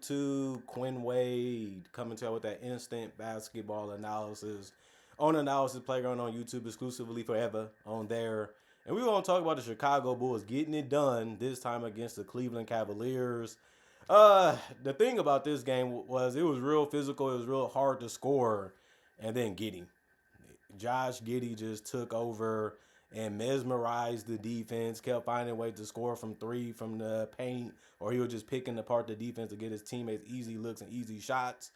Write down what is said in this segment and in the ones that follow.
YouTube, Quinn Wade, coming to you with that instant basketball analysis on Analysis Playground on YouTube, exclusively forever on there. And we're going to talk about the Chicago Bulls getting it done, this time against the Cleveland Cavaliers. The thing about this game was it was real physical. It was real hard to score. And then Josh Giddey just took over and mesmerized the defense, kept finding ways to score from three from the paint, or he was just picking apart the defense to get his teammates easy looks and easy shots.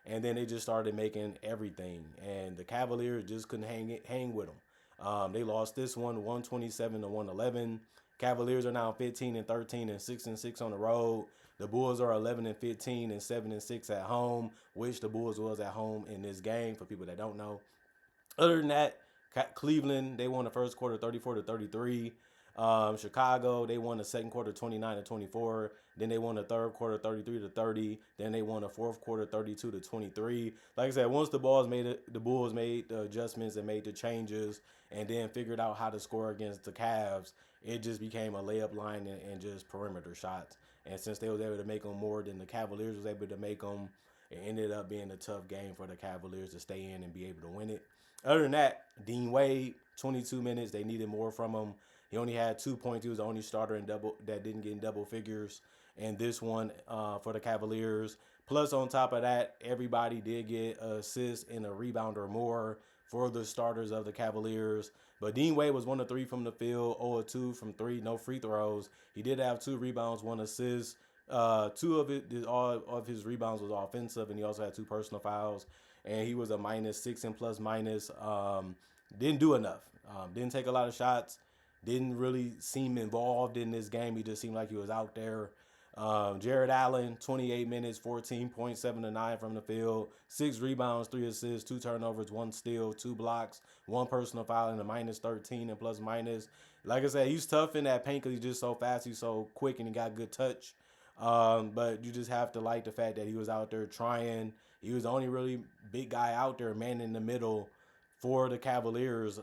And then they just started making everything. And the Cavaliers just couldn't hang with them. They lost this one 127 to 111. Cavaliers are now 15 and 13 and 6 and 6 on the road. The Bulls are 11 and 15 and 7 and 6 at home, which the Bulls was at home in this game for people that don't know. Other than that, Cleveland, they won the first quarter 34 to 33. Chicago, they won the second quarter 29 to 24. Then they won the third quarter 33 to 30. Then they won the fourth quarter 32 to 23. Like I said, once the Bulls made the adjustments and made the changes and then figured out how to score against the Cavs, it just became a layup line and just perimeter shots. And since they was able to make them more than the Cavaliers was able to make them, it ended up being a tough game for the Cavaliers to stay in and be able to win it. Other than that, Dean Wade, 22 minutes. They needed more from him. He only had 2 points. He was the only starter that didn't get in double figures. And this one for the Cavaliers. Plus, on top of that, everybody did get an assist and a rebound or more for the starters of the Cavaliers. But Dean Wade was 1 of 3 from the field, 0 of 2 from 3, no free throws. He did have 2 rebounds, 1 assist. All of his rebounds was offensive, and he also had 2 personal fouls. And he was a -6 and plus minus. Didn't do enough. Didn't take a lot of shots. Didn't really seem involved in this game. He just seemed like he was out there. Jared Allen, 28 minutes, 14 points, 7 to 9 from the field, 6 rebounds, 3 assists, 2 turnovers, 1 steal, 2 blocks, 1 personal foul, and a -13 and plus minus. Like I said, he's tough in that paint because he's just so fast. He's so quick and he got good touch. But you just have to like the fact that he was out there trying. He was the only really big guy out there, man in the middle for the Cavaliers,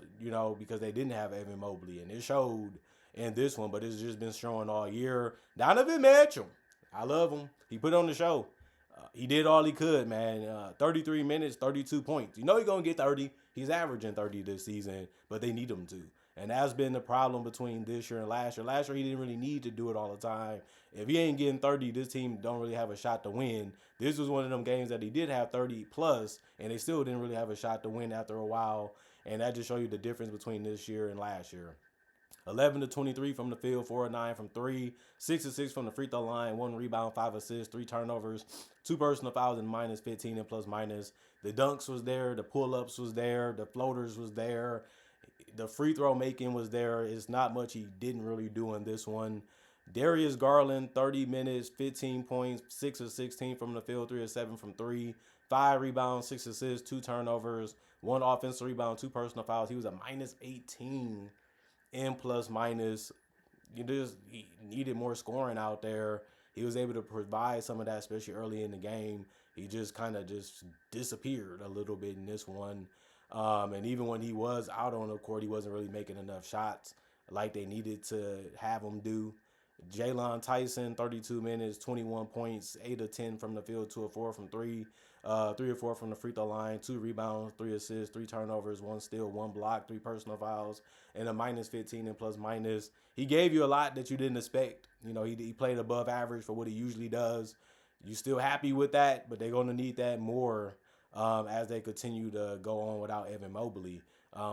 because they didn't have Evan Mobley. And it showed in this one, but it's just been showing all year. Donovan Mitchell, I love him. He put on the show. He did all he could, man. 33 minutes, 32 points. He's going to get 30. He's averaging 30 this season, but they need him to. And that's been the problem between this year and last year. Last year, he didn't really need to do it all the time. If he ain't getting 30, this team don't really have a shot to win. This was one of them games that he did have 30 plus, and they still didn't really have a shot to win after a while. And that just shows you the difference between this year and last year. 11 to 23 from the field, 4 of 9 from 3, 6 of 6 from the free throw line, 1 rebound, 5 assists, 3 turnovers, 2 personal fouls, and -15 and plus minus. The dunks was there, the pull-ups was there, the floaters was there, the free throw making was there. It's not much he didn't really do in this one. Darius Garland, 30 minutes, 15 points, 6 of 16 from the field, 3 of 7 from 3, 5 rebounds, 6 assists, 2 turnovers, 1 offensive rebound, 2 personal fouls. He was a -18 and plus minus. He needed more scoring out there. He was able to provide some of that, especially early in the game. He just kind of just disappeared a little bit in this one. And even when he was out on the court, he wasn't really making enough shots like they needed to have him do. Jalen Tyson, 32 minutes, 21 points, 8 of 10 from the field, 2 of 4 from 3, 3 of 4 from the free throw line, 2 rebounds, 3 assists, 3 turnovers, 1 steal, 1 block, 3 personal fouls, and a -15 and plus minus. He gave you a lot that you didn't expect. He played above average for what he usually does. You still happy with that, but they're going to need that more as they continue to go on without Evan Mobley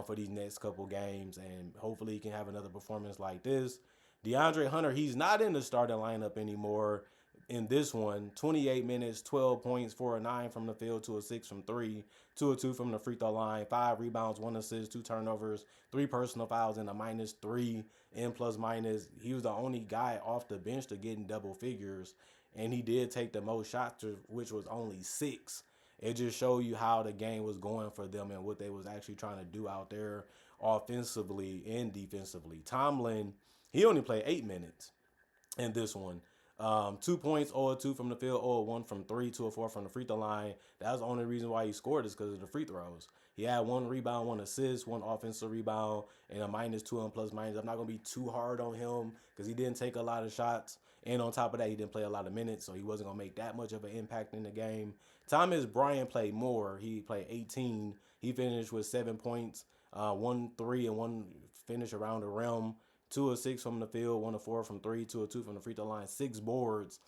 for these next couple games, and hopefully he can have another performance like this. DeAndre Hunter, he's not in the starting lineup anymore in this one. 28 minutes, 12 points, 4 of 9 from the field, 2 of 6 from 3, 2 of 2 from the free throw line, 5 rebounds, 1 assist, 2 turnovers, 3 personal fouls, and a -3 and plus minus. He was the only guy off the bench to get in double figures, and he did take the most shots, which was only 6. It just showed you how the game was going for them and what they was actually trying to do out there offensively and defensively. Tomlin, he only played 8 minutes in this one. 2 points, 0 of 2 from the field, 0 of 1 from 3, 2 of 4 from the free throw line. That's the only reason why he scored is because of the free throws. He had 1 rebound, 1 assist, 1 offensive rebound, and a -2 and plus minus. I'm not going to be too hard on him because he didn't take a lot of shots. And on top of that, he didn't play a lot of minutes, so he wasn't going to make that much of an impact in the game. Thomas Bryant played more. He played 18. He finished with 7 points, 1 3 and 1 finish around the rim, 2 of 6 from the field, 1 of 4 from 3, 2 of 2 from the free throw line, 6 boards.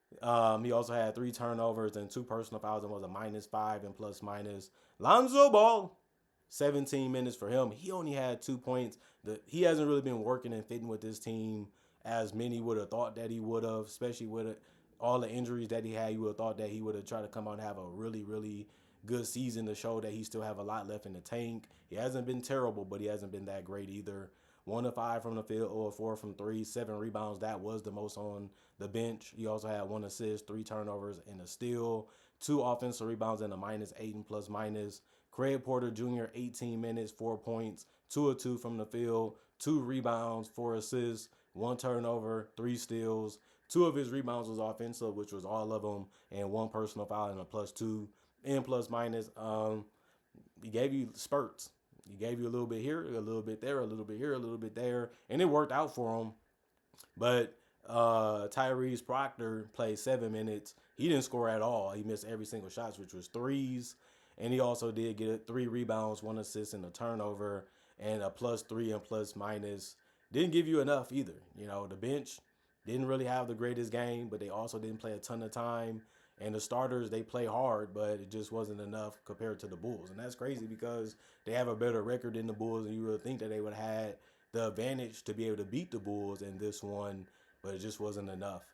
He also had 3 turnovers and 2 personal fouls and was a -5 and plus minus. Lonzo Ball, 17 minutes for him. He only had 2 points. He hasn't really been working and fitting with this team as many would have thought that he would have, especially with all the injuries that he had. You would have thought that he would have tried to come out and have a really, really good season to show that he still have a lot left in the tank. He hasn't been terrible, but he hasn't been that great either. 1 of 5 from the field, 0 of 4 from 3, 7 rebounds. That was the most on the bench. He also had 1 assist, 3 turnovers, and a steal. 2 offensive rebounds and a -8 and plus minus. Craig Porter Jr., 18 minutes, 4 points, 2 of 2 from the field, 2 rebounds, 4 assists, 1 turnover, 3 steals. 2 of his rebounds was offensive, which was all of them, and 1 personal foul and a +2 and plus minus. He gave you spurts. He gave you a little bit here, a little bit there, a little bit here, a little bit there, and it worked out for him. But Tyrese Proctor played 7 minutes. He didn't score at all. He missed every single shot, which was threes. And he also did get 3 rebounds, 1 assist, and a turnover, and a +3 and plus minus. Didn't give you enough either. The bench didn't really have the greatest game, but they also didn't play a ton of time. And the starters, they play hard, but it just wasn't enough compared to the Bulls. And that's crazy because they have a better record than the Bulls, and you would think that they would have had the advantage to be able to beat the Bulls in this one, but it just wasn't enough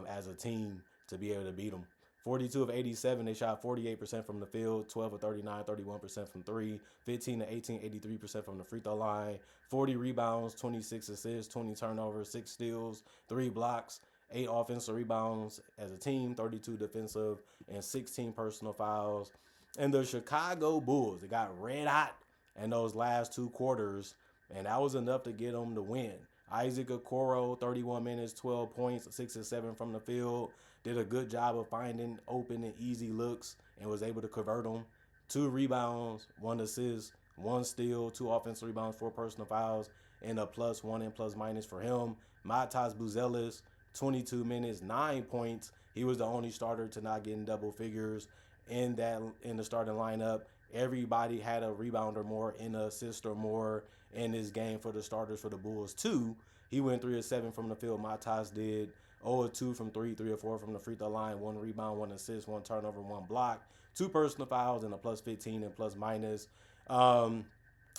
as a team to be able to beat them. 42 of 87, they shot 48% from the field, 12 of 39, 31% from 3, 15 of 18, 83% from the free throw line, 40 rebounds, 26 assists, 20 turnovers, 6 steals, 3 blocks, 8 offensive rebounds as a team, 32 defensive, and 16 personal fouls. And the Chicago Bulls, they got red hot in those last 2 quarters, and that was enough to get them to win. Isaac Okoro, 31 minutes, 12 points, 6 of 7 from the field. Did a good job of finding open and easy looks and was able to convert them. 2 rebounds, 1 assist, 1 steal, 2 offensive rebounds, 4 personal fouls, and a +1 and plus minus for him. Matas Buzelis, 22 minutes, 9 points. He was the only starter to not get in double figures in the starting lineup. Everybody had a rebound or more, and an assist or more in this game for the starters for the Bulls too. He went 3 of 7 from the field. Matas did 0 of 2 from 3, 3 of 4 from the free throw line, 1 rebound, 1 assist, 1 turnover, 1 block, 2 personal fouls, and a +15 and plus minus.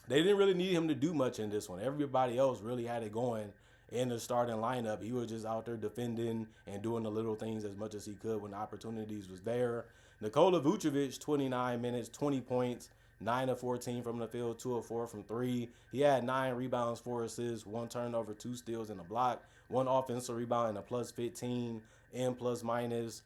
They didn't really need him to do much in this one. Everybody else really had it going in the starting lineup. He was just out there defending and doing the little things as much as he could when the opportunities was there. Nikola Vucevic, 29 minutes, 20 points, 9 of 14 from the field, 2 of 4 from 3. He had 9 rebounds, 4 assists, 1 turnover, 2 steals, and a block, 1 offensive rebound, and a +15 and plus minus.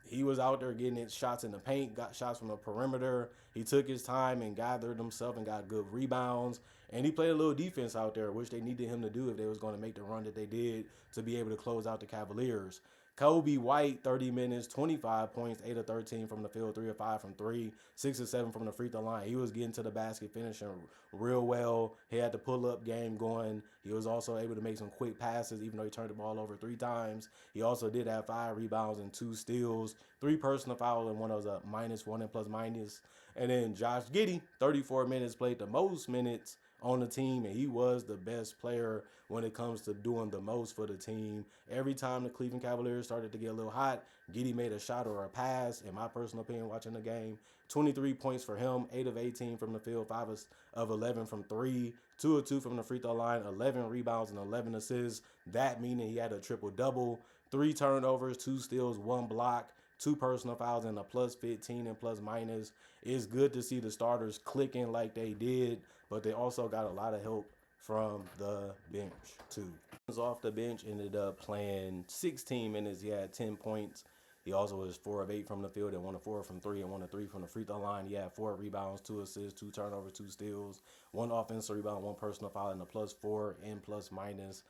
He was out there getting shots in the paint, got shots from the perimeter. He took his time and gathered himself and got good rebounds. And he played a little defense out there, which they needed him to do if they was going to make the run that they did to be able to close out the Cavaliers. Kobe White, 30 minutes, 25 points, 8 of 13 from the field, 3 of 5 from 3, 6 of 7 from the free throw line. He was getting to the basket, finishing real well. He had the pull-up game going. He was also able to make some quick passes, even though he turned the ball over 3 times. He also did have 5 rebounds and 2 steals, 3 personal fouls, and 1 was a -1 and plus minus. And then Josh Giddey, 34 minutes, played the most minutes on the team, and he was the best player when it comes to doing the most for the team. Every time the Cleveland Cavaliers started to get a little hot, Giddey made a shot or a pass, in my personal opinion, watching the game. 23 points for him, 8 of 18 from the field, 5 of 11 from 3, 2 of 2 from the free throw line, 11 rebounds and 11 assists. That meaning he had a triple-double, 3 turnovers, 2 steals, 1 block, 2 personal fouls, and a +15 and plus minus. It's good to see the starters clicking like they did, but they also got a lot of help from the bench too. Off the bench, ended up playing 16 minutes. He had 10 points. He also was 4 of 8 from the field and 1 of 4 from 3 and 1 of 3 from the free throw line. He had 4 rebounds, 2 assists, 2 turnovers, 2 steals, 1 offensive rebound, 1 personal foul, and a +4 and plus minus.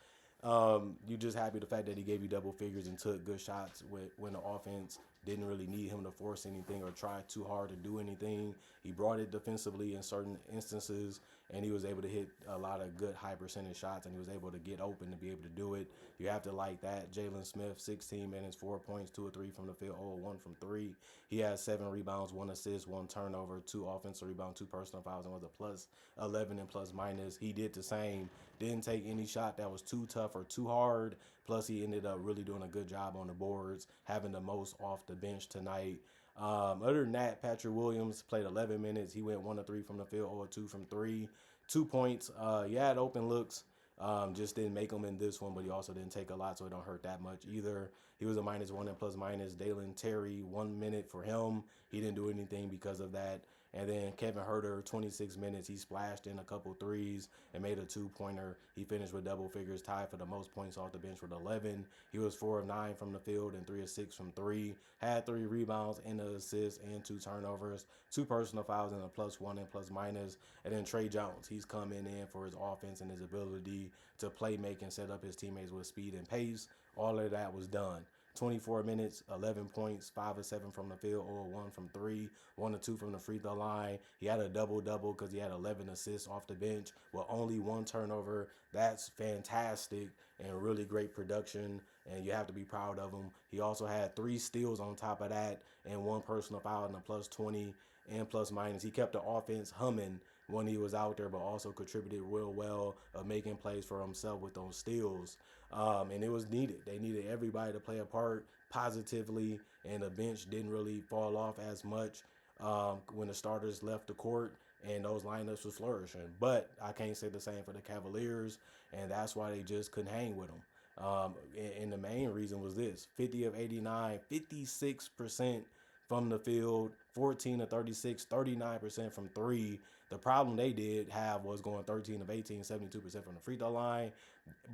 You're just happy the fact that he gave you double figures and took good shots when the offense didn't really need him to force anything or try too hard to do anything. He brought it defensively in certain instances, and he was able to hit a lot of good high percentage shots, and he was able to get open to be able to do it. You have to like that. Jalen Smith, 16 minutes, 4 points, 2 or 3 from the field, 0 1 from 3. He had 7 rebounds, 1 assist, 1 turnover, 2 offensive rebounds, 2 personal fouls, and was a plus 11 and plus minus. He did the same. Didn't take any shot that was too tough or too hard. Plus, he ended up really doing a good job on the boards, having the most off the bench tonight. Other than that, Patrick Williams played 11 minutes. He went 1 of 3 from the field, 0 of 2 from 3. 2 points. He had open looks. Just didn't make them in this one, but he also didn't take a lot, so it don't hurt that much either. He was a -1 and plus minus. Dalen Terry, 1 minute for him. He didn't do anything because of that. And then Kevin Huerter, 26 minutes. He splashed in a couple threes and made a 2-pointer. He finished with double figures, tied for the most points off the bench with 11. He was 4 of 9 from the field and 3 of 6 from 3. Had 3 rebounds and an assist and 2 turnovers, 2 personal fouls and a +1 and plus minus. And then Trey Jones, he's coming in for his offense and his ability to play make and set up his teammates with speed and pace. All of that was done. 24 minutes, 11 points, 5 of 7 from the field, 0 of 1 from 3, 1 of 2 from the free throw line. He had a double-double because he had 11 assists off the bench with only 1 turnover. That's fantastic and really great production, and you have to be proud of him. He also had 3 steals on top of that and 1 personal foul and a +20 and plus minus. He kept the offense humming when he was out there, but also contributed real well of making plays for himself with those steals. And it was needed. They needed everybody to play a part positively, and the bench didn't really fall off as much when the starters left the court, and those lineups was flourishing. But I can't say the same for the Cavaliers, and that's why they just couldn't hang with them. And the main reason was this: 50 of 89, 56% from the field, 14 of 36, 39% from 3. The problem they did have was going 13 of 18, 72% from the free throw line.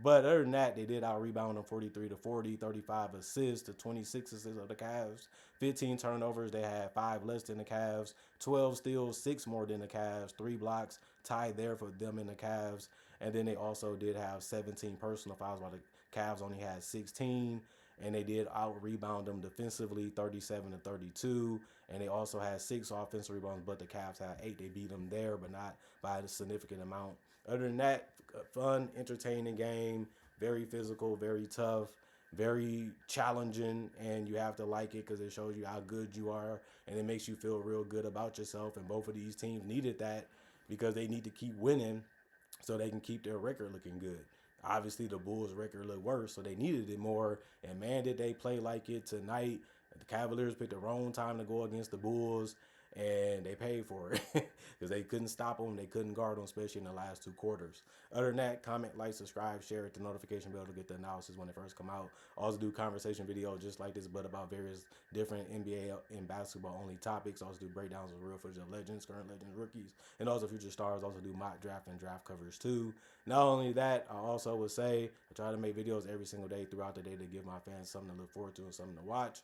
But other than that, they did out-rebound them 43 to 40, 35 assists to 26 assists of the Cavs, 15 turnovers. They had 5 less than the Cavs, 12 steals, 6 more than the Cavs, 3 blocks, tied there for them and the Cavs. And then they also did have 17 personal fouls while the Cavs only had 16. And they did out-rebound them defensively, 37 to 32. And they also had 6 offensive rebounds, but the Cavs had 8. They beat them there, but not by a significant amount. Other than that, fun, entertaining game, very physical, very tough, very challenging, and you have to like it because it shows you how good you are, and it makes you feel real good about yourself. And both of these teams needed that because they need to keep winning so they can keep their record looking good. Obviously, the Bulls' record looked worse, so they needed it more. And man, did they play like it tonight. The Cavaliers picked the wrong time to go against the Bulls, and they paid for it because they couldn't stop them. They couldn't guard them, especially in the last 2 quarters. Other than that, comment, like, subscribe, share it, the notification bell to get the analysis when it first come out. Also do conversation videos just like this, but about various different NBA and basketball only topics. Also do breakdowns of real footage of legends, current legends, rookies, and also future stars. Also do mock draft and draft covers too. Not only that, I also would say I try to make videos every single day throughout the day to give my fans something to look forward to and something to watch.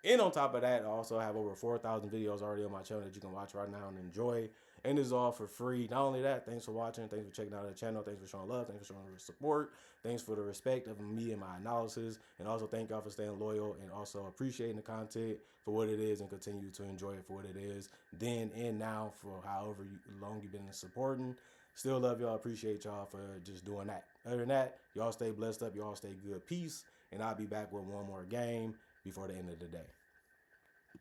And on top of that, I also have over 4,000 videos already on my channel that you can watch right now and enjoy. And it's all for free. Not only that, thanks for watching. Thanks for checking out the channel. Thanks for showing love. Thanks for showing support. Thanks for the respect of me and my analysis. And also thank y'all for staying loyal and also appreciating the content for what it is and continue to enjoy it for what it is. Then and now for however long you've been supporting. Still love y'all. Appreciate y'all for just doing that. Other than that, y'all stay blessed up. Y'all stay good. Peace. And I'll be back with one more game before the end of the day.